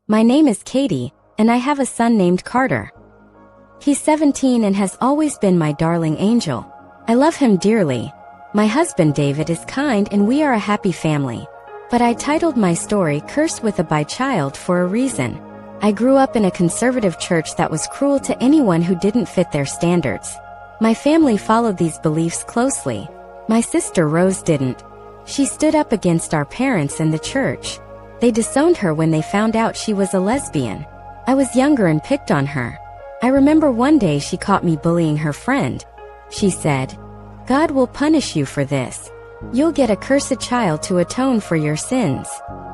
My name is Katie, and I have a son named Carter. He's 17 and has always been my darling angel. I love him dearly. My husband David is kind and we are a happy family. But I titled my story Cursed with a Bi Child for a reason. I grew up in a conservative church that was cruel to anyone who didn't fit their standards. My family followed these beliefs closely. My sister Rose didn't. She stood up against our parents and the church. They disowned her when they found out she was a lesbian. I was younger and picked on her. I remember one day she caught me bullying her friend. She said, "God will punish you for this. You'll get a cursed child to atone for your sins."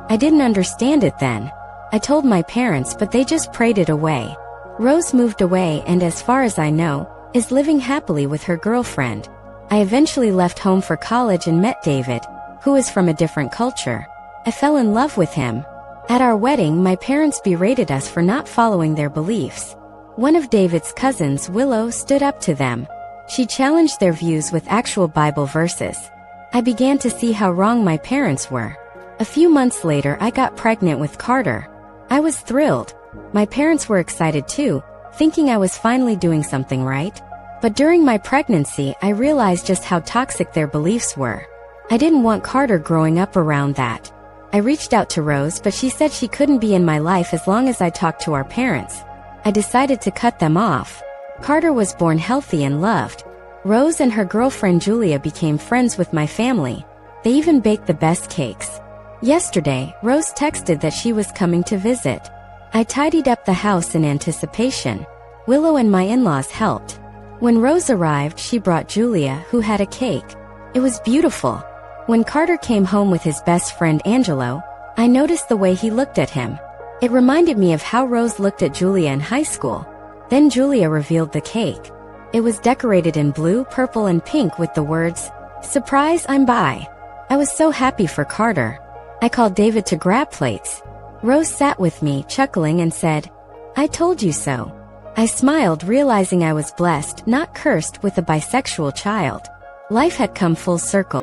I didn't understand it then. I told my parents, but they just prayed it away. Rose moved away and, as far as I know, is living happily with her girlfriend. I eventually left home for college and met David, who is from a different culture. I fell in love with him. At our wedding, my parents berated us for not following their beliefs. One of David's cousins, Willow, stood up to them. She challenged their views with actual Bible verses. I began to see how wrong my parents were. A few months later, I got pregnant with Carter. I was thrilled. My parents were excited too, thinking I was finally doing something right. But during my pregnancy, I realized just how toxic their beliefs were. I didn't want Carter growing up around that. I reached out to Rose, but she said she couldn't be in my life as long as I talked to our parents. I decided to cut them off. Carter was born healthy and loved. Rose and her girlfriend Julia became friends with my family. They even baked the best cakes. Yesterday, Rose texted that she was coming to visit. I tidied up the house in anticipation. Willow and my in-laws helped. When Rose arrived, she brought Julia, who had a cake. It was beautiful. When Carter came home with his best friend Angelo, I noticed the way he looked at him. It reminded me of how Rose looked at Julia in high school. Then Julia revealed the cake. It was decorated in blue, purple, and pink with the words, "Surprise, I'm bi." I was so happy for Carter. I called David to grab plates. Rose sat with me, chuckling, and said, "I told you so." I smiled, realizing I was blessed, not cursed, with a bisexual child. Life had come full circle.